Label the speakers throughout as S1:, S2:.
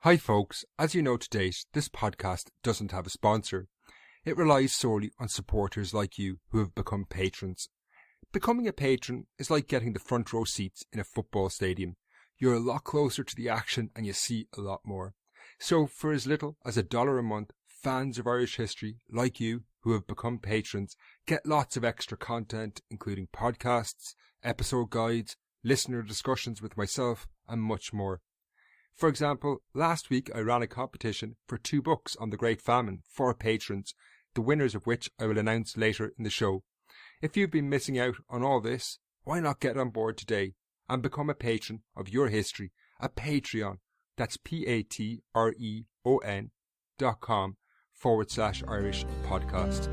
S1: Hi folks, as you know to date, this podcast doesn't have a sponsor. It relies solely on supporters like you who have become patrons. Becoming a patron is like getting the front row seats in a football stadium. You're a lot closer to the action and you see a lot more. So for as little as $1 a month, fans of Irish history like you who have become patrons get lots of extra content including podcasts, episode guides, listener discussions with myself and much more. For example, last week I ran a competition for 2 books on the Great Famine for patrons, the winners of which I will announce later in the show. If you've been missing out on all this, why not get on board today and become a patron of your history at Patreon. That's patreon.com/Irish podcast.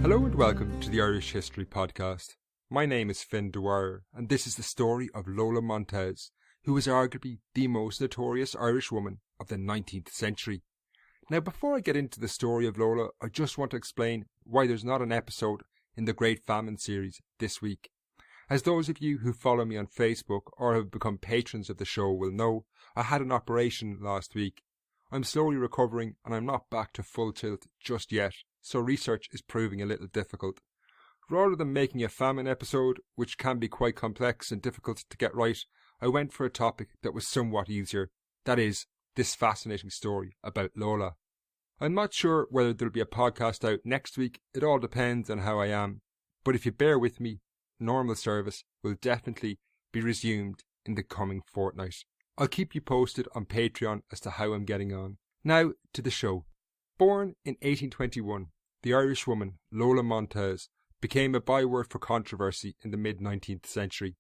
S1: Hello and welcome to the Irish History Podcast. My name is Finn Dwyer, and this is the story of Lola Montez, who was arguably the most notorious Irish woman of the 19th century. Now, before I get into the story of Lola, I just want to explain why there's not an episode in the Great Famine series this week. As those of you who follow me on Facebook or have become patrons of the show will know, I had an operation last week. I'm slowly recovering and I'm not back to full tilt just yet, so research is proving a little difficult. Rather than making a famine episode, which can be quite complex and difficult to get right, I went for a topic that was somewhat easier. That is, this fascinating story about Lola. I'm not sure whether there'll be a podcast out next week. It all depends on how I am. But if you bear with me, normal service will definitely be resumed in the coming fortnight. I'll keep you posted on Patreon as to how I'm getting on. Now to the show. Born in 1821, the Irish woman Lola Montez became a byword for controversy in the mid-19th century.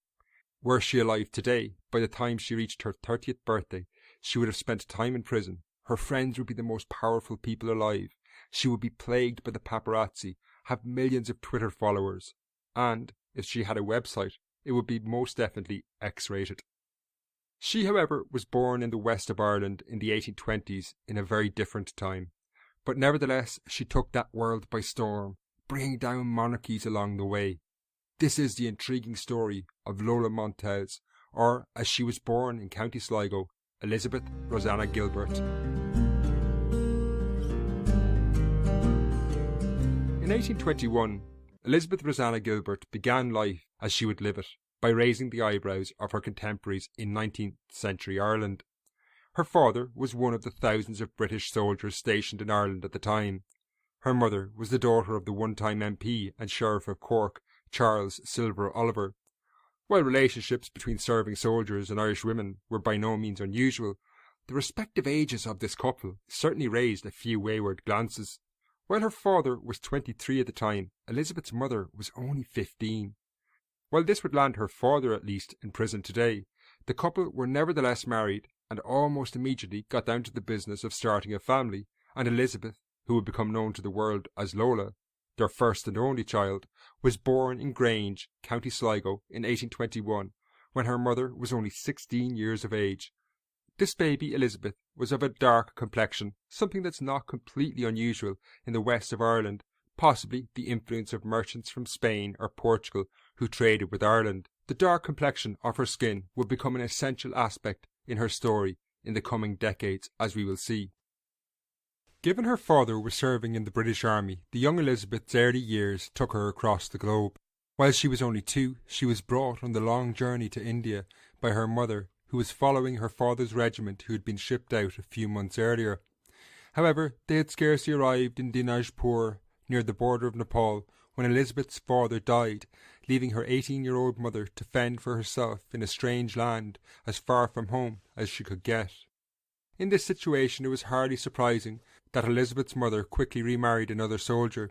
S1: Were she alive today, by the time she reached her 30th birthday, she would have spent time in prison. Her friends would be the most powerful people alive. She would be plagued by the paparazzi, have millions of Twitter followers, and, if she had a website, it would be most definitely X-rated. She, however, was born in the west of Ireland in the 1820s in a very different time. But nevertheless, she took that world by storm, bringing down monarchies along the way. This is the intriguing story of Lola Montez, or as she was born in County Sligo, Elizabeth Rosanna Gilbert. In 1821, Elizabeth Rosanna Gilbert began life as she would live it, by raising the eyebrows of her contemporaries in 19th century Ireland. Her father was one of the thousands of British soldiers stationed in Ireland at the time. Her mother was the daughter of the one-time MP and Sheriff of Cork, Charles Silver Oliver. While relationships between serving soldiers and Irish women were by no means unusual, the respective ages of this couple certainly raised a few wayward glances. While her father was 23 at the time, Elizabeth's mother was only 15. While this would land her father at least in prison today, the couple were nevertheless married and almost immediately got down to the business of starting a family, and Elizabeth, who would become known to the world as Lola, their first and only child, was born in Grange, County Sligo in 1821, when her mother was only 16 years of age. This baby, Elizabeth, was of a dark complexion, something that's not completely unusual in the west of Ireland, possibly the influence of merchants from Spain or Portugal who traded with Ireland. The dark complexion of her skin would become an essential aspect in her story in the coming decades, as we will see. Given her father was serving in the British Army, the young Elizabeth's early years took her across the globe. While she was only 2, she was brought on the long journey to India by her mother, who was following her father's regiment who had been shipped out a few months earlier. However, they had scarcely arrived in Dinajpur, near the border of Nepal, when Elizabeth's father died, leaving her 18-year-old mother to fend for herself in a strange land as far from home as she could get. In this situation, it was hardly surprising that Elizabeth's mother quickly remarried another soldier,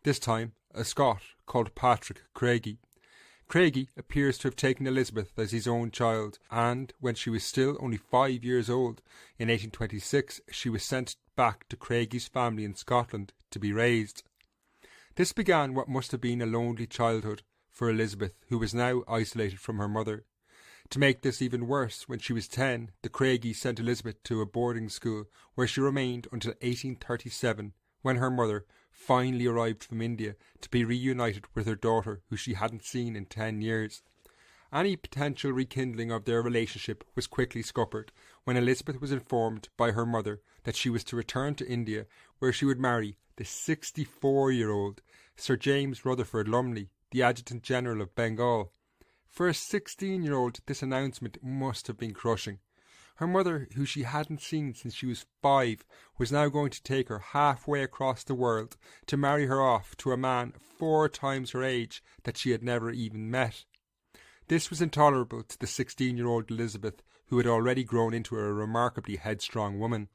S1: this time a Scot called Patrick Craigie. Craigie appears to have taken Elizabeth as his own child, and when she was still only 5 years old, in 1826, she was sent back to Craigie's family in Scotland to be raised. This began what must have been a lonely childhood for Elizabeth, who was now isolated from her mother. To make this even worse, when she was 10, the Craigies sent Elizabeth to a boarding school where she remained until 1837, when her mother finally arrived from India to be reunited with her daughter, who she hadn't seen in 10 years. Any potential rekindling of their relationship was quickly scuppered when Elizabeth was informed by her mother that she was to return to India, where she would marry the 64-year-old Sir James Rutherford Lumley, the Adjutant General of Bengal. For a 16-year-old, this announcement must have been crushing. Her mother, who she hadn't seen since she was 5, was now going to take her halfway across the world to marry her off to a man 4 times her age that she had never even met. This was intolerable to the 16-year-old Elizabeth, who had already grown into a remarkably headstrong woman.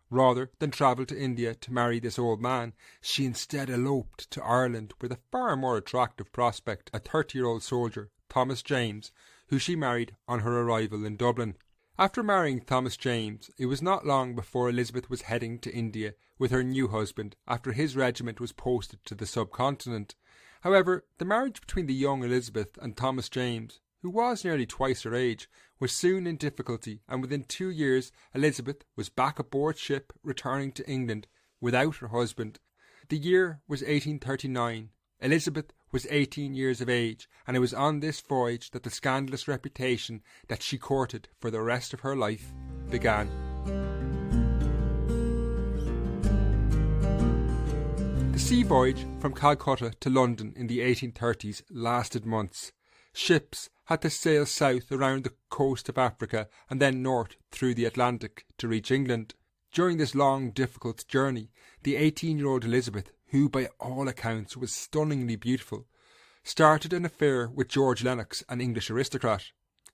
S1: Rather than travel to India to marry this old man, she instead eloped to Ireland with a far more attractive prospect, a 30-year-old soldier, Thomas James, who she married on her arrival in Dublin. After marrying Thomas James, it was not long before Elizabeth was heading to India with her new husband after his regiment was posted to the subcontinent. However, the marriage between the young Elizabeth and Thomas James, who was nearly twice her age, was soon in difficulty, and within 2 years Elizabeth was back aboard ship returning to England without her husband. The year was 1839. Elizabeth was 18 years of age, and it was on this voyage that the scandalous reputation that she courted for the rest of her life began. The sea voyage from Calcutta to London in the 1830s lasted months. Ships had to sail south around the coast of Africa and then north through the Atlantic to reach England. During this long, difficult journey, the 18-year-old Elizabeth, who by all accounts was stunningly beautiful, started an affair with George Lennox, an English aristocrat.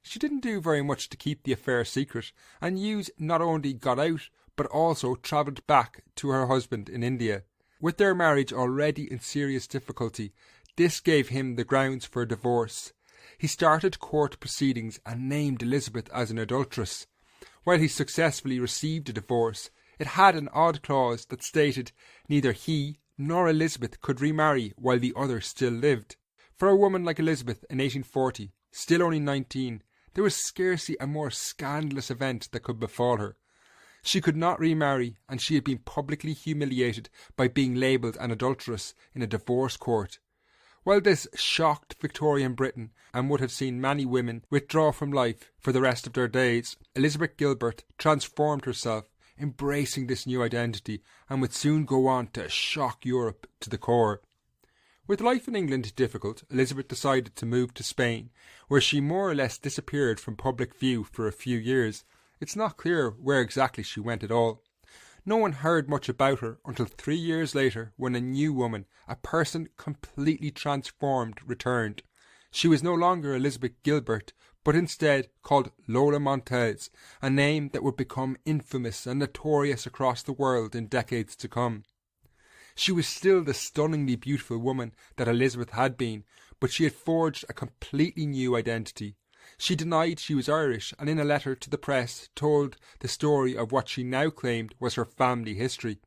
S1: She didn't do very much to keep the affair secret, and news not only got out, but also travelled back to her husband in India. With their marriage already in serious difficulty, this gave him the grounds for divorce. He started court proceedings and named Elizabeth as an adulteress. While he successfully received a divorce, it had an odd clause that stated neither he nor Elizabeth could remarry while the other still lived. For a woman like Elizabeth in 1840, still only 19, there was scarcely a more scandalous event that could befall her. She could not remarry, and she had been publicly humiliated by being labelled an adulteress in a divorce court. While this shocked Victorian Britain and would have seen many women withdraw from life for the rest of their days, Elizabeth Gilbert transformed herself, embracing this new identity, and would soon go on to shock Europe to the core. With life in England difficult, Elizabeth decided to move to Spain, where she more or less disappeared from public view for a few years. It's not clear where exactly she went at all. No one heard much about her until 3 years later, when a new woman, a person completely transformed, returned. She was no longer Elizabeth Gilbert, but instead called Lola Montez, a name that would become infamous and notorious across the world in decades to come. She was still the stunningly beautiful woman that Elizabeth had been, but she had forged a completely new identity. She denied she was Irish, and in a letter to the press told the story of what she now claimed was her family history.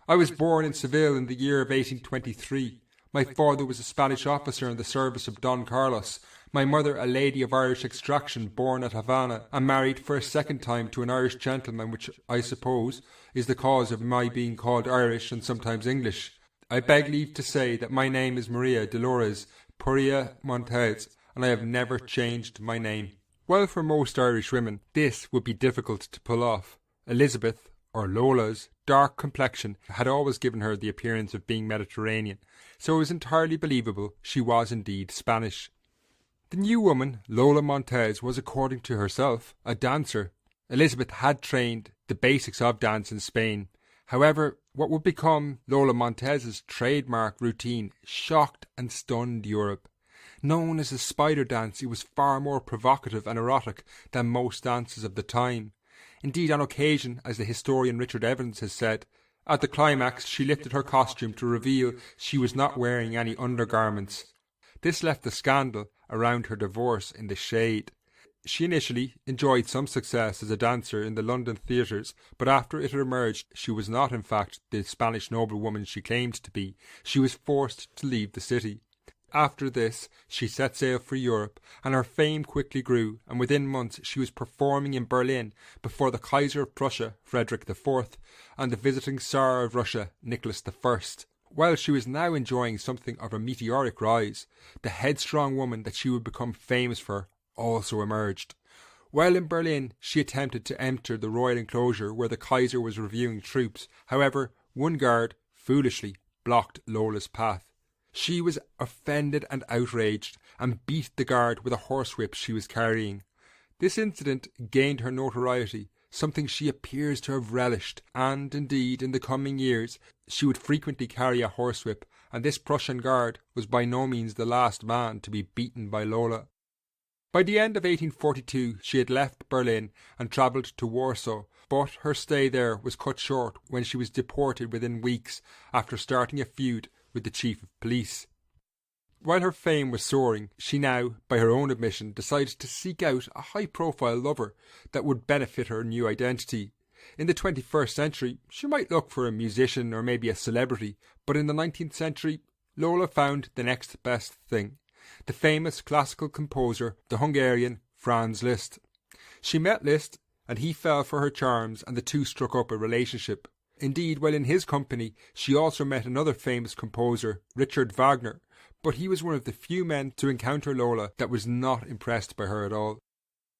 S1: "I was born in Seville in the year of 1823. My father was a Spanish officer in the service of Don Carlos, my mother a lady of Irish extraction born at Havana, and married for a second time to an Irish gentleman, which, I suppose, is the cause of my being called Irish and sometimes English. I beg leave to say that my name is Maria Dolores Puria Montez, and I have never changed my name." While for most Irish women this would be difficult to pull off, Elizabeth, or Lola's, dark complexion had always given her the appearance of being Mediterranean, so it was entirely believable she was indeed Spanish. The new woman, Lola Montez, was, according to herself, a dancer. Elizabeth had trained the basics of dance in Spain. However, what would become Lola Montez's trademark routine shocked and stunned Europe. Known as the spider dance, it was far more provocative and erotic than most dances of the time. Indeed, on occasion, as the historian Richard Evans has said, at the climax she lifted her costume to reveal she was not wearing any undergarments. This left the scandal around her divorce in the shade. She initially enjoyed some success as a dancer in the London theatres, but after it emerged she was not in fact the Spanish noblewoman she claimed to be, she was forced to leave the city. After this, she set sail for Europe, and her fame quickly grew, and within months she was performing in Berlin before the Kaiser of Prussia, Frederick IV, and the visiting Tsar of Russia, Nicholas I. While she was now enjoying something of a meteoric rise, the headstrong woman that she would become famous for also emerged. While in Berlin, she attempted to enter the royal enclosure where the Kaiser was reviewing troops. However, one guard, foolishly, blocked Lola's path. She was offended and outraged, and beat the guard with a horsewhip she was carrying. This incident gained her notoriety, something she appears to have relished, and indeed in the coming years she would frequently carry a horsewhip, and this Prussian guard was by no means the last man to be beaten by Lola. By the end of 1842 she had left Berlin and travelled to Warsaw, but her stay there was cut short when she was deported within weeks after starting a feud with the chief of police. While her fame was soaring, she now, by her own admission, decided to seek out a high-profile lover that would benefit her new identity. In the 21st century, she might look for a musician or maybe a celebrity, but in the 19th century, Lola found the next best thing: the famous classical composer, the Hungarian Franz Liszt. She met Liszt, and he fell for her charms, and the two struck up a relationship. Indeed, while in his company, she also met another famous composer, Richard Wagner, but he was one of the few men to encounter Lola that was not impressed by her at all.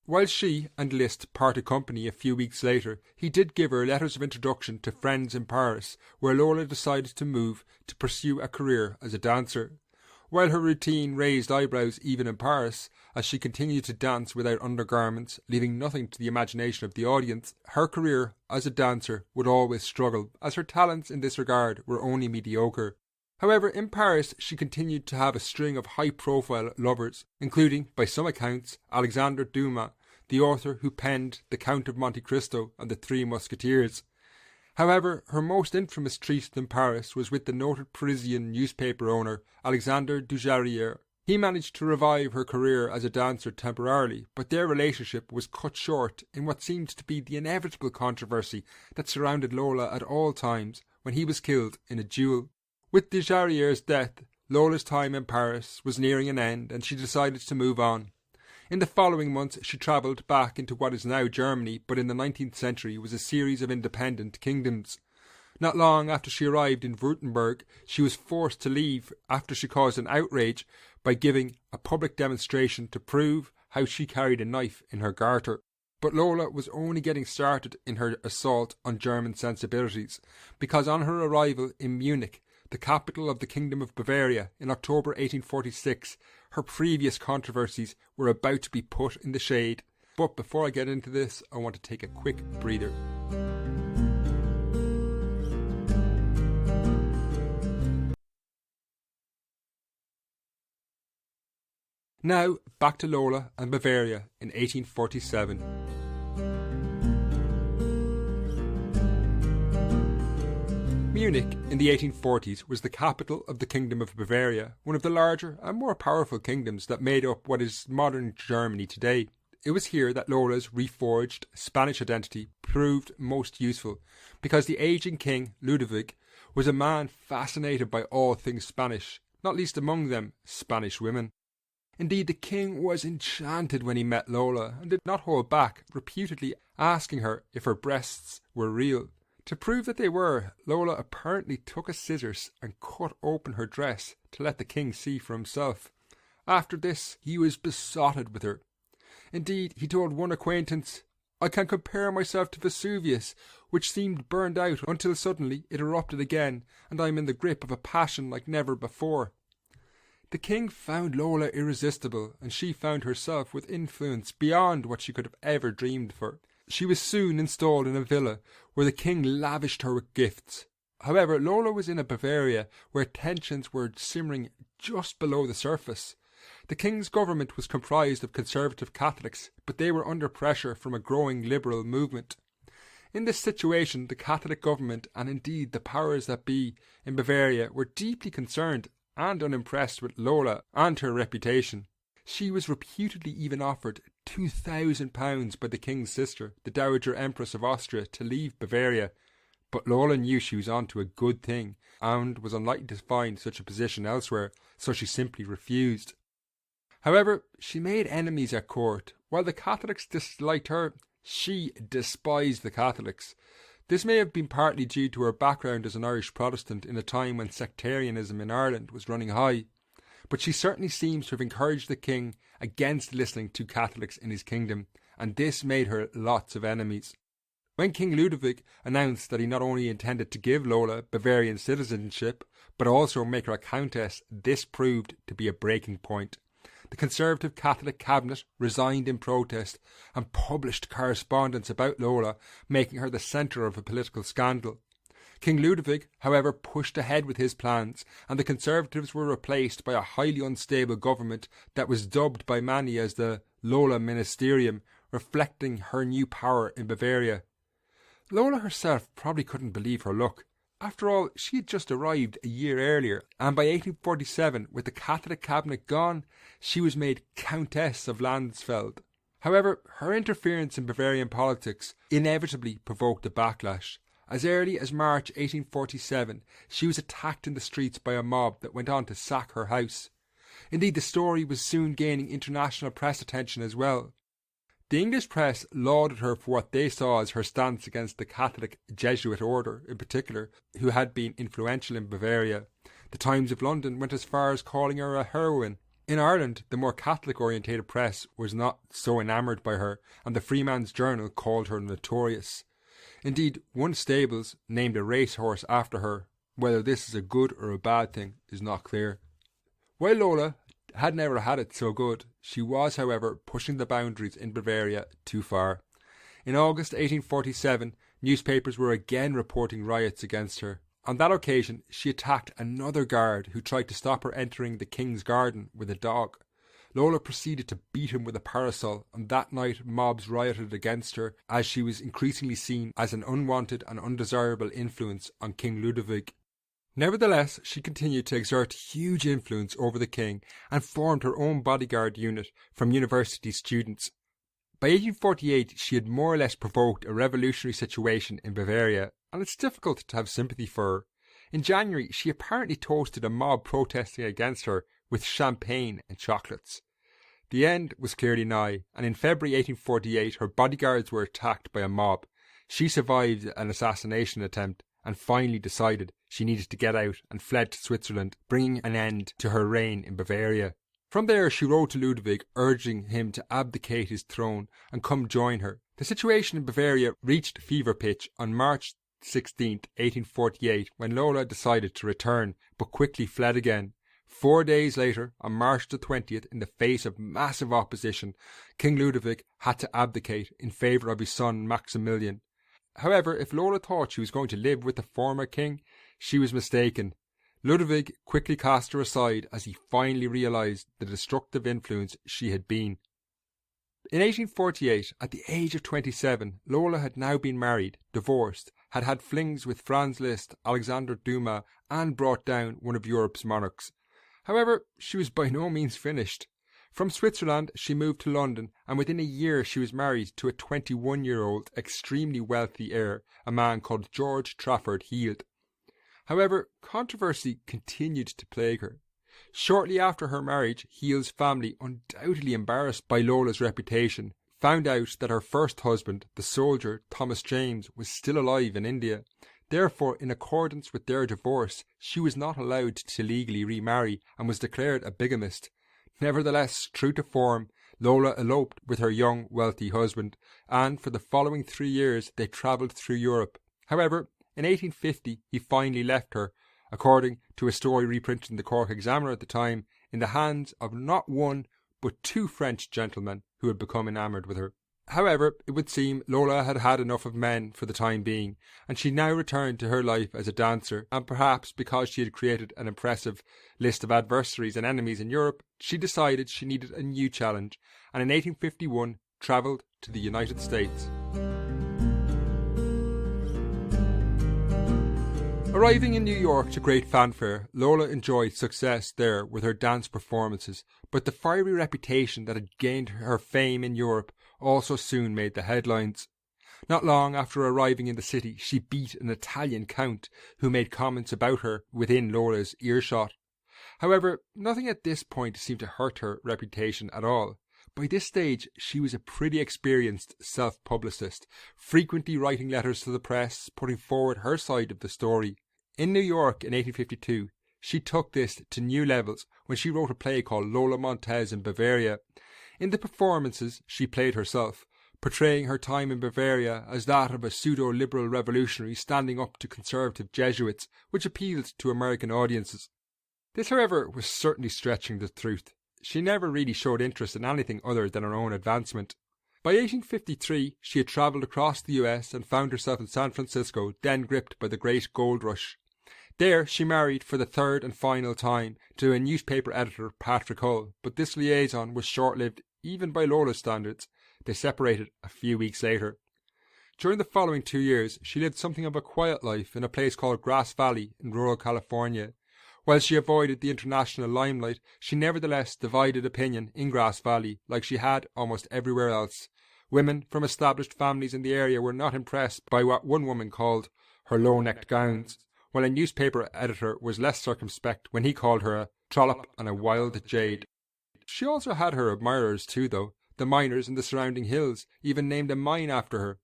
S1: While she and Liszt parted company a few weeks later, he did give her letters of introduction to friends in Paris, where Lola decided to move to pursue a career as a dancer. While her routine raised eyebrows even in Paris, as she continued to dance without undergarments, leaving nothing to the imagination of the audience, her career as a dancer would always struggle, as her talents in this regard were only mediocre. However, in Paris she continued to have a string of high-profile lovers, including, by some accounts, Alexandre Dumas, the author who penned The Count of Monte Cristo and The Three Musketeers. However, her most infamous tryst in Paris was with the noted Parisian newspaper owner Alexandre Dujarrier. He managed to revive her career as a dancer temporarily, but their relationship was cut short in what seemed to be the inevitable controversy that surrounded Lola at all times when he was killed in a duel. With Dujarrier's death, Lola's time in Paris was nearing an end, and she decided to move on. In the following months she travelled back into what is now Germany, but in the 19th century was a series of independent kingdoms. Not long after she arrived in Württemberg, she was forced to leave after she caused an outrage by giving a public demonstration to prove how she carried a knife in her garter. But Lola was only getting started in her assault on German sensibilities, because on her arrival in Munich, the capital of the Kingdom of Bavaria, in October 1846, her previous controversies were about to be put in the shade. But before I get into this, I want to take a quick breather. Now, back to Lola and Bavaria in 1847. Munich in the 1840s was the capital of the Kingdom of Bavaria, one of the larger and more powerful kingdoms that made up what is modern Germany today. It was here that Lola's reforged Spanish identity proved most useful, because the aging king, Ludwig, was a man fascinated by all things Spanish, not least among them Spanish women. Indeed, the king was enchanted when he met Lola, and did not hold back, reputedly asking her if her breasts were real. To prove that they were, Lola apparently took a scissors and cut open her dress to let the king see for himself. After this, he was besotted with her. Indeed, he told one acquaintance, "I can compare myself to Vesuvius, which seemed burned out until suddenly it erupted again, and I am in the grip of a passion like never before." The king found Lola irresistible, and she found herself with influence beyond what she could have ever dreamed for. She was soon installed in a villa where the king lavished her with gifts. However, Lola was in a Bavaria where tensions were simmering just below the surface. The king's government was comprised of conservative Catholics, but they were under pressure from a growing liberal movement. In this situation, the Catholic government, and indeed the powers that be in Bavaria, were deeply concerned and unimpressed with Lola and her reputation. She was reputedly even offered £2,000 by the king's sister, the Dowager Empress of Austria, to leave Bavaria, but Lola knew she was on to a good thing, and was unlikely to find such a position elsewhere, so she simply refused. However, she made enemies at court. While the Catholics disliked her, she despised the Catholics. This may have been partly due to her background as an Irish Protestant in a time when sectarianism in Ireland was running high, but she certainly seems to have encouraged the king against listening to Catholics in his kingdom, and this made her lots of enemies. When King Ludwig announced that he not only intended to give Lola Bavarian citizenship, but also make her a countess, this proved to be a breaking point. The conservative Catholic cabinet resigned in protest and published correspondence about Lola, making her the centre of a political scandal. King Ludwig, however, pushed ahead with his plans, and the Conservatives were replaced by a highly unstable government that was dubbed by many as the Lola Ministerium, reflecting her new power in Bavaria. Lola herself probably couldn't believe her luck. After all, she had just arrived a year earlier, and by 1847, with the Catholic cabinet gone, she was made Countess of Landsfeld. However, her interference in Bavarian politics inevitably provoked a backlash. As early as March 1847, she was attacked in the streets by a mob that went on to sack her house. Indeed, the story was soon gaining international press attention as well. The English press lauded her for what they saw as her stance against the Catholic Jesuit order, in particular, who had been influential in Bavaria. The Times of London went as far as calling her a heroine. In Ireland, the more Catholic-orientated press was not so enamoured by her, and the Freeman's Journal called her notorious. Indeed, one stables named a racehorse after her. Whether this is a good or a bad thing is not clear. While Lola had never had it so good, she was, however, pushing the boundaries in Bavaria too far. In August 1847, newspapers were again reporting riots against her. On that occasion, she attacked another guard who tried to stop her entering the king's garden with a dog. Lola proceeded to beat him with a parasol, and that night mobs rioted against her as she was increasingly seen as an unwanted and undesirable influence on King Ludwig. Nevertheless, she continued to exert huge influence over the king and formed her own bodyguard unit from university students. By 1848, she had more or less provoked a revolutionary situation in Bavaria, and it's difficult to have sympathy for her. In January, she apparently toasted a mob protesting against her with champagne and chocolates. The end was clearly nigh, and in February 1848 her bodyguards were attacked by a mob. She survived an assassination attempt and finally decided she needed to get out and fled to Switzerland, bringing an end to her reign in Bavaria. From there she wrote to Ludwig, urging him to abdicate his throne and come join her. The situation in Bavaria reached fever pitch on March 16, 1848, when Lola decided to return, but quickly fled again. 4 days later, on March the 20th, in the face of massive opposition, King Ludwig had to abdicate in favour of his son Maximilian. However, if Lola thought she was going to live with the former king, she was mistaken. Ludwig quickly cast her aside as he finally realised the destructive influence she had been. In 1848, at the age of 27, Lola had now been married, divorced, had had flings with Franz Liszt, Alexander Dumas, and brought down one of Europe's monarchs. However, she was by no means finished. From Switzerland, she moved to London, and within a year she was married to a 21-year-old extremely wealthy heir, a man called George Trafford Heald. However, controversy continued to plague her. Shortly after her marriage, Heald's family, undoubtedly embarrassed by Lola's reputation, found out that her first husband, the soldier Thomas James, was still alive in India. Therefore, in accordance with their divorce, she was not allowed to legally remarry and was declared a bigamist. Nevertheless, true to form, Lola eloped with her young, wealthy husband, and for the following 3 years they travelled through Europe. However, in 1850 he finally left her, according to a story reprinted in the Cork Examiner at the time, in the hands of not one but 2 French gentlemen who had become enamoured with her. However, it would seem Lola had had enough of men for the time being, and she now returned to her life as a dancer, and perhaps because she had created an impressive list of adversaries and enemies in Europe, she decided she needed a new challenge, and in 1851 travelled to the United States. Arriving in New York to great fanfare, Lola enjoyed success there with her dance performances, but the fiery reputation that had gained her fame in Europe also soon made the headlines. Not long after arriving in the city, she beat an Italian count who made comments about her within Lola's earshot. However, nothing at this point seemed to hurt her reputation at all. By this stage, she was a pretty experienced self-publicist, frequently writing letters to the press, putting forward her side of the story. In New York in 1852, she took this to new levels when she wrote a play called Lola, Montez and Bavaria. In the performances, she played herself, portraying her time in Bavaria as that of a pseudo-liberal revolutionary standing up to conservative Jesuits, which appealed to American audiences. This, however, was certainly stretching the truth. She never really showed interest in anything other than her own advancement. By 1853, she had travelled across the US and found herself in San Francisco, then gripped by the great gold rush. There she married for the third and final time to a newspaper editor, Patrick Hull, but this liaison was short-lived even by Lola's standards. They separated a few weeks later. During the following 2 years, she lived something of a quiet life in a place called Grass Valley in rural California. While she avoided the international limelight, she nevertheless divided opinion in Grass Valley, like she had almost everywhere else. Women from established families in the area were not impressed by what one woman called her low-necked gowns, while a newspaper editor was less circumspect when he called her a trollop and a wild jade. She also had her admirers too, though. The miners in the surrounding hills even named a mine after her.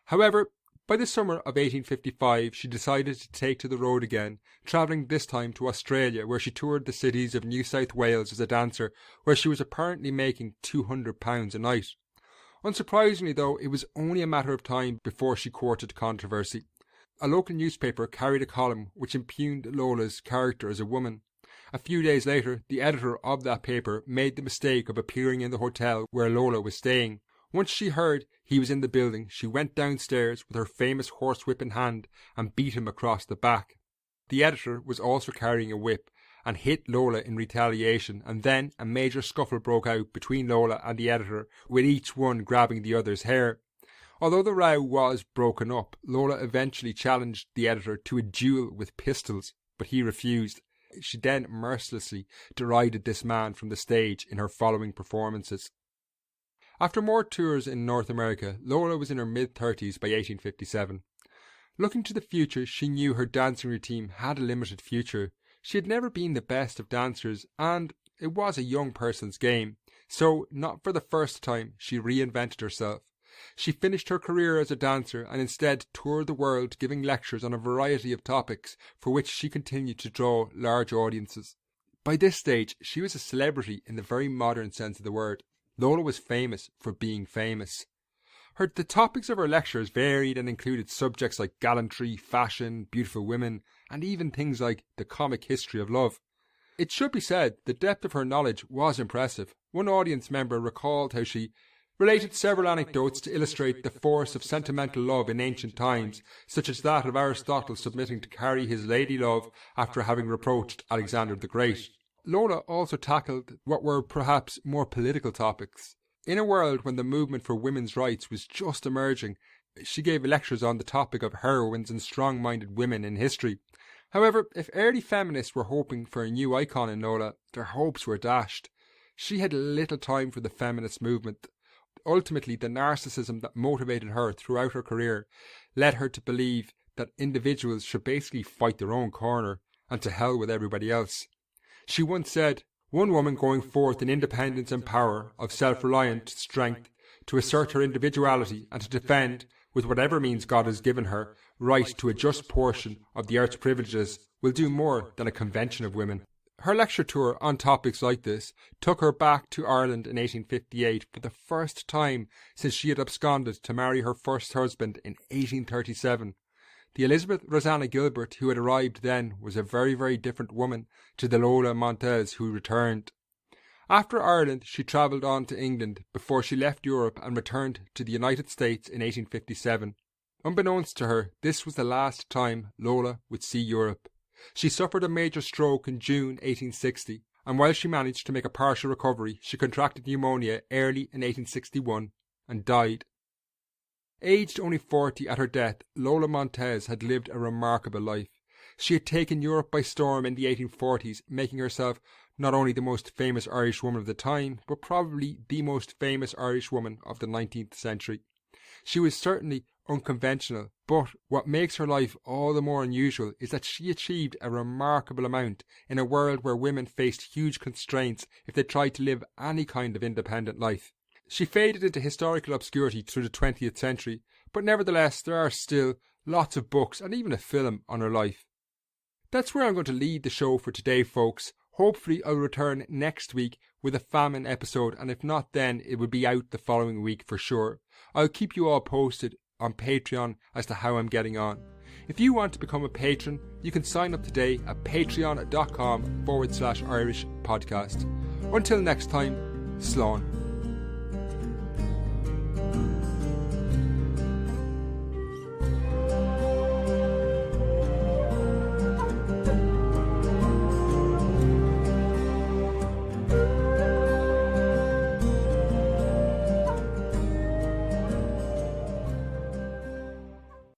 S1: However, by the summer of 1855 she decided to take to the road again, travelling this time to Australia, where she toured the cities of New South Wales as a dancer, where she was apparently making £200 a night. Unsurprisingly though, it was only a matter of time before she courted controversy. A local newspaper carried a column which impugned Lola's character as a woman. A few days later, the editor of that paper made the mistake of appearing in the hotel where Lola was staying. Once she heard he was in the building, she went downstairs with her famous horsewhip in hand and beat him across the back. The editor was also carrying a whip and hit Lola in retaliation, and then a major scuffle broke out between Lola and the editor, with each one grabbing the other's hair. Although the row was broken up, Lola eventually challenged the editor to a duel with pistols, but he refused. She then mercilessly derided this man from the stage in her following performances. After more tours in North America, Lola was in her mid-30s by 1857. Looking to the future, she knew her dancing routine had a limited future. She had never been the best of dancers, and it was a young person's game, so not for the first time she reinvented herself. She finished her career as a dancer and instead toured the world giving lectures on a variety of topics for which she continued to draw large audiences. By this stage, she was a celebrity in the very modern sense of the word. Lola was famous for being famous. The topics of her lectures varied and included subjects like gallantry, fashion, beautiful women, and even things like the comic history of love. It should be said the depth of her knowledge was impressive. One audience member recalled how she related several anecdotes to illustrate the force of sentimental love in ancient times, such as that of Aristotle submitting to carry his lady love after having reproached Alexander the Great. Lola also tackled what were perhaps more political topics. In a world when the movement for women's rights was just emerging, she gave lectures on the topic of heroines and strong-minded women in history. However, if early feminists were hoping for a new icon in Lola, their hopes were dashed. She had little time for the feminist movement. Ultimately, the narcissism that motivated her throughout her career led her to believe that individuals should basically fight their own corner, and to hell with everybody else. She once said, "One woman going forth in independence and power, of self-reliant strength, to assert her individuality and to defend, with whatever means God has given her, right to a just portion of the earth's privileges, will do more than a convention of women." Her lecture tour on topics like this took her back to Ireland in 1858 for the first time since she had absconded to marry her first husband in 1837. The Elizabeth Rosanna Gilbert who had arrived then was a very, very different woman to the Lola Montez who returned. After Ireland, she travelled on to England before she left Europe and returned to the United States in 1857. Unbeknownst to her, this was the last time Lola would see Europe. She suffered a major stroke in June 1860, and while she managed to make a partial recovery, she contracted pneumonia early in 1861 and died. Aged only 40 at her death, Lola Montez had lived a remarkable life. She had taken Europe by storm in the 1840s, making herself not only the most famous Irish woman of the time, but probably the most famous Irish woman of the 19th century. She was certainly unconventional, but what makes her life all the more unusual is that she achieved a remarkable amount in a world where women faced huge constraints if they tried to live any kind of independent life. She faded into historical obscurity through the 20th century, but nevertheless there are still lots of books and even a film on her life. That's where I'm going to lead the show for today, folks. Hopefully I'll return next week with a famine episode, and if not then it will be out the following week for sure. I'll keep you all posted on Patreon as to how I'm getting on. If you want to become a patron, you can sign up today at patreon.com/Irish podcast. Until next time, Slán.